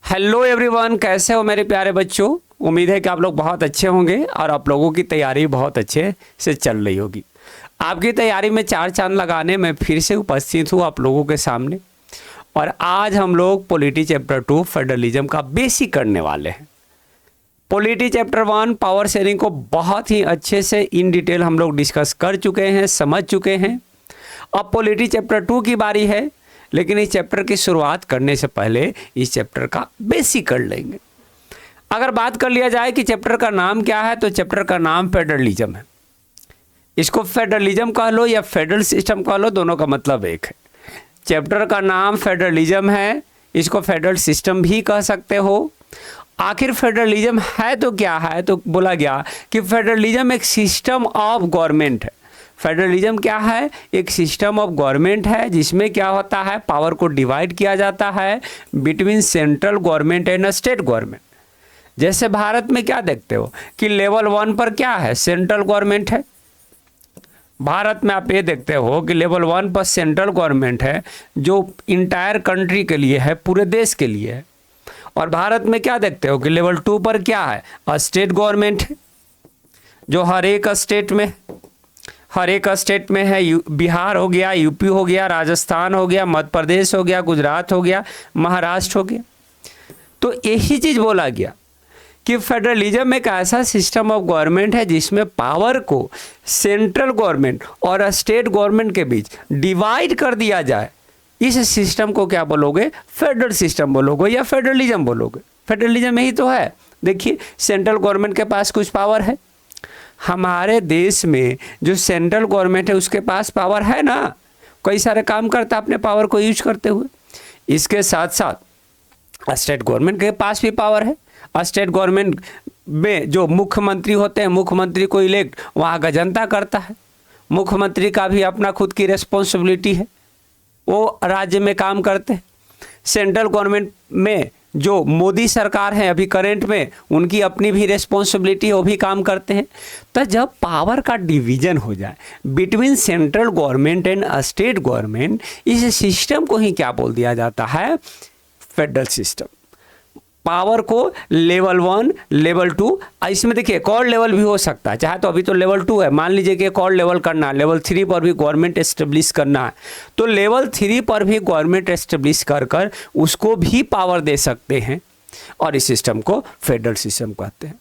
Hello everyone, कैसे हो मेरे प्यारे बच्चों। उम्मीद है कि आप लोग बहुत अच्छे होंगे और आप लोगों की तैयारी बहुत अच्छे से चल रही होगी। आपकी तैयारी में चार चांद लगाने में फिर से उपस्थित हूँ आप लोगों के सामने। और आज हम लोग पॉलिटी चैप्टर 2 फेडरलिज्म का बेसिक करने वाले हैं। पॉलिटी चैप्टर 1 पावर शेयरिंग को बहुत ही अच्छे से इन डिटेल हम लोग डिस्कस कर चुके हैं, समझ चुके हैं। अब पॉलिटी चैप्टर 2 की बारी है, लेकिन इस चैप्टर की शुरुआत करने से पहले इस चैप्टर का बेसिक कर लेंगे। अगर बात कर लिया जाए कि चैप्टर का नाम क्या है, तो चैप्टर का नाम फेडरलिज्म है। इसको फेडरलिज्म कह लो या फेडरल सिस्टम कह लो, दोनों का मतलब एक है। चैप्टर का नाम फेडरलिज्म है, इसको फेडरल सिस्टम भी कह सकते हो। आखिर फेडरलिज्म है तो क्या है, तो बोला गया कि फेडरलिज्म एक सिस्टम ऑफ गवर्नमेंट है। फेडरलिज्म क्या है? एक सिस्टम ऑफ गवर्नमेंट है जिसमें क्या होता है, पावर को डिवाइड किया जाता है between central government and state government. जैसे भारत में क्या देखते हो कि लेवल 1 पर क्या है, सेंट्रल गवर्नमेंट है। भारत में आप ये देखते हो कि लेवल 1 पर सेंट्रल गवर्नमेंट है जो इंटायर कंट्री के लिए है, पूरे देश के लिए है। और भारत में क्या देखते हो कि लेवल 2 पर क्या है, स्टेट गवर्नमेंट है जो हर एक स्टेट में है। बिहार हो गया, यूपी हो गया, राजस्थान हो गया, मध्य प्रदेश हो गया, गुजरात हो गया, महाराष्ट्र हो गया। तो यही चीज बोला गया कि फेडरलिज्म एक ऐसा सिस्टम ऑफ गवर्नमेंट है जिसमें पावर को सेंट्रल गवर्नमेंट और स्टेट गवर्नमेंट के बीच डिवाइड कर दिया जाए। इस सिस्टम को क्या बोलोगे? फेडरल सिस्टम बोलोगे या फेडरलिज्म बोलोगे। फेडरलिज्म यही तो है। देखिए, सेंट्रल गवर्नमेंट के पास कुछ पावर है। हमारे देश में जो सेंट्रल गवर्नमेंट है उसके पास पावर है ना, कई सारे काम करता है अपने पावर को यूज करते हुए। इसके साथ साथ स्टेट गवर्नमेंट के पास भी पावर है। स्टेट गवर्नमेंट में जो मुख्यमंत्री होते हैं, मुख्यमंत्री को इलेक्ट वहाँ का जनता करता है। मुख्यमंत्री का भी अपना खुद की रिस्पॉन्सिबिलिटी है, वो राज्य में काम करते हैं। सेंट्रल गवर्नमेंट में जो मोदी सरकार है अभी करंट में, उनकी अपनी भी रिस्पॉन्सिबिलिटी है, वो भी काम करते हैं। तो जब पावर का डिवीजन हो जाए between central government and state government, इस सिस्टम को ही क्या बोल दिया जाता है? Federal system. पावर को लेवल 1, लेवल 2, इसमें देखिए एक और लेवल भी हो सकता है। चाहे तो अभी तो लेवल 2 है, मान लीजिए कि एक और लेवल करना है, लेवल 3 पर भी गवर्नमेंट एस्टेब्लिश करना है, तो लेवल 3 पर भी गवर्नमेंट एस्टेब्लिश कर उसको भी पावर दे सकते हैं। और इस सिस्टम को फेडरल सिस्टम कहते हैं।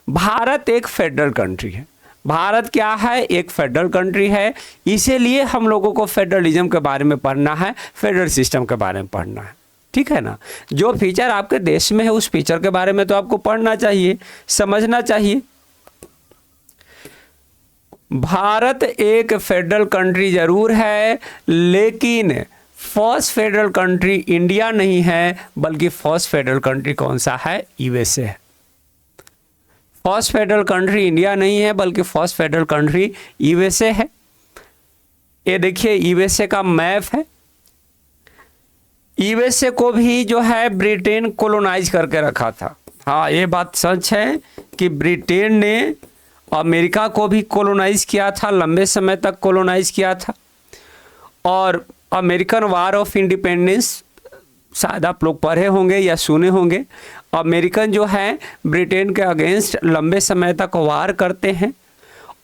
भारत एक फेडरल कंट्री है। भारत क्या है? एक फेडरल कंट्री है। इसीलिए हम लोगों को फेडरलिज्म के बारे में पढ़ना है, फेडरल सिस्टम के बारे में पढ़ना है। ठीक है ना। जो फीचर आपके देश में है उस फीचर के बारे में तो आपको पढ़ना चाहिए, समझना चाहिए। भारत एक फेडरल कंट्री जरूर है, लेकिन फर्स्ट फेडरल कंट्री इंडिया नहीं है, बल्कि फर्स्ट फेडरल कंट्री कौन सा है? यूएसए है। फर्स्ट फेडरल कंट्री इंडिया नहीं है, बल्कि फर्स्ट फेडरल कंट्री यूएसए है। ये देखिए यूएसए का मैप है। यूएसए को भी जो है ब्रिटेन कॉलोनाइज करके रखा था। हाँ, ये बात सच है कि ब्रिटेन ने अमेरिका को भी कॉलोनाइज किया था, लंबे समय तक कॉलोनाइज किया था। और अमेरिकन वार ऑफ इंडिपेंडेंस शायद आप लोग पढ़े होंगे या सुने होंगे। अमेरिकन जो है ब्रिटेन के अगेंस्ट लंबे समय तक वार करते हैं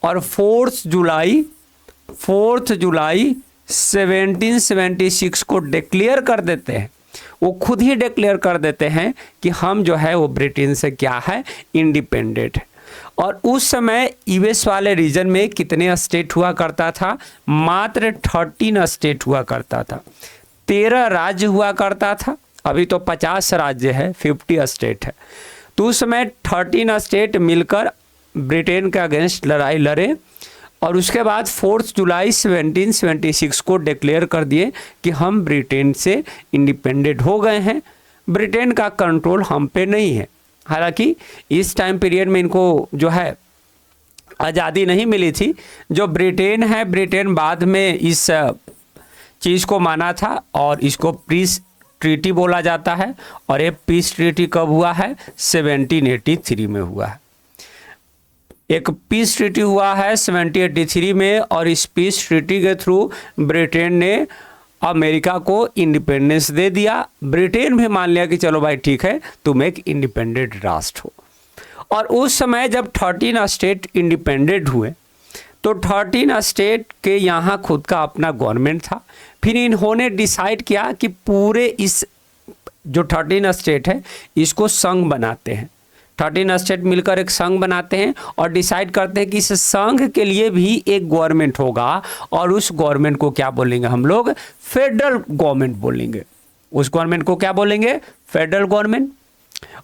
और 4 जुलाई 1776 को डिक्लेयर कर देते हैं। वो खुद ही डिक्लेयर कर देते हैं कि हम जो है वो ब्रिटेन से क्या है, इंडिपेंडेंट है। और उस समय यूएस वाले रीजन में कितने स्टेट हुआ करता था? मात्र 13 स्टेट हुआ करता था, 13 राज्य हुआ करता था। अभी तो 50 राज्य है, 50 स्टेट है। तो उस समय 13 स्टेट मिलकर ब्रिटेन के अगेंस्ट लड़ाई लड़े और उसके बाद 4 जुलाई 1776 को डिक्लेयर कर दिए कि हम ब्रिटेन से इंडिपेंडेंट हो गए हैं, ब्रिटेन का कंट्रोल हम पे नहीं है। हालांकि इस टाइम पीरियड में इनको जो है आज़ादी नहीं मिली थी। जो ब्रिटेन है, ब्रिटेन बाद में इस चीज़ को माना था और इसको पीस ट्रीटी बोला जाता है। और ये पीस ट्रीटी कब हुआ है? 1783 में हुआ है। एक पीस ट्रीटी हुआ है 1783 में और इस पीस ट्रीटी के थ्रू ब्रिटेन ने अमेरिका को इंडिपेंडेंस दे दिया, ब्रिटेन भी मान लिया कि चलो भाई ठीक है, तुम एक इंडिपेंडेंट राष्ट्र हो। और उस समय जब 13 स्टेट इंडिपेंडेंट हुए तो 13 स्टेट के यहाँ खुद का अपना गवर्नमेंट था। फिर इन्होंने डिसाइड किया कि पूरे इस जो 13 स्टेट है इसको संघ बनाते हैं। 13 स्टेट मिलकर एक संघ बनाते हैं और डिसाइड करते हैं कि इस संघ के लिए भी एक गवर्नमेंट होगा और उस गवर्नमेंट को क्या बोलेंगे हम लोग? फेडरल गवर्नमेंट बोलेंगे। उस गवर्नमेंट को क्या बोलेंगे? Federal government.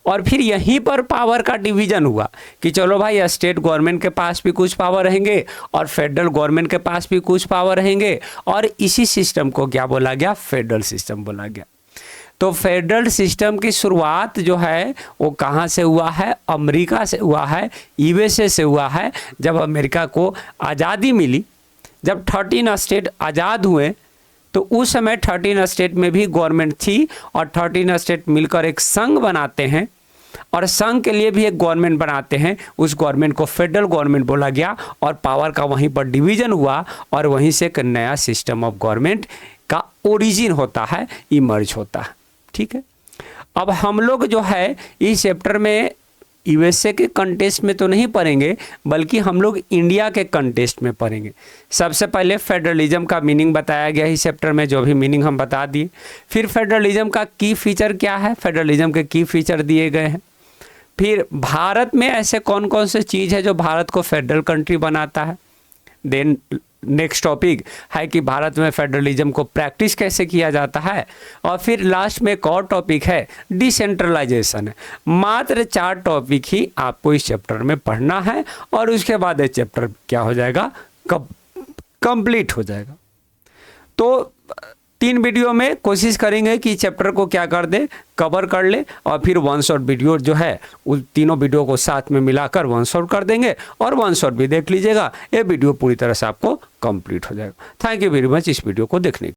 और फिर यहीं पर पावर का डिवीजन हुआ कि चलो भाई स्टेट गवर्नमेंट के पास भी कुछ पावर रहेंगे और फेडरल गवर्नमेंट के पास भी कुछ पावर रहेंगे, और इसी सिस्टम को क्या बोला गया? फेडरल सिस्टम बोला गया। तो फेडरल सिस्टम की शुरुआत जो है वो कहाँ से हुआ है? अमेरिका से हुआ है, यूएसए से हुआ है। जब अमेरिका को आज़ादी मिली, जब 13 स्टेट आज़ाद हुए तो उस समय 13 स्टेट में भी गवर्नमेंट थी और 13 स्टेट मिलकर एक संघ बनाते हैं और संघ के लिए भी एक गवर्नमेंट बनाते हैं। उस गवर्नमेंट को फेडरल गवर्नमेंट बोला गया और पावर का वहीं पर डिवीजन हुआ और वहीं से एक नया सिस्टम ऑफ गवर्नमेंट का ओरिजिन होता है, इमर्ज होता है। ठीक है, अब हम लोग जो है इस चैप्टर में यूएसए के कंटेस्ट में तो नहीं पढ़ेंगे, बल्कि हम लोग इंडिया के कंटेस्ट में पढ़ेंगे। सबसे पहले फेडरलिज्म का मीनिंग बताया गया इस चैप्टर में, जो भी मीनिंग हम बता दिए। फिर फेडरलिज्म का की फीचर क्या है, फेडरलिज्म के की फीचर दिए गए हैं। फिर भारत में ऐसे कौन कौन से चीज़ है जो भारत को फेडरल कंट्री बनाता है। देन नेक्स्ट टॉपिक है कि भारत में फेडरलिज्म को प्रैक्टिस कैसे किया जाता है। और फिर लास्ट में एक और टॉपिक है डिसेंट्रलाइजेशन है। मात्र 4 टॉपिक ही आपको इस चैप्टर में पढ़ना है और उसके बाद ये चैप्टर क्या हो जाएगा? कंप्लीट हो जाएगा। तो 3 वीडियो में कोशिश करेंगे कि चैप्टर को क्या कर दे, कवर कर ले, और फिर 1 शॉट वीडियो जो है उस तीनों वीडियो को साथ में मिलाकर 1 शॉट कर देंगे और 1 शॉट भी देख लीजिएगा। ये वीडियो पूरी तरह से आपको कंप्लीट हो जाएगा। थैंक यू वेरी मच इस वीडियो को देखने के लिए।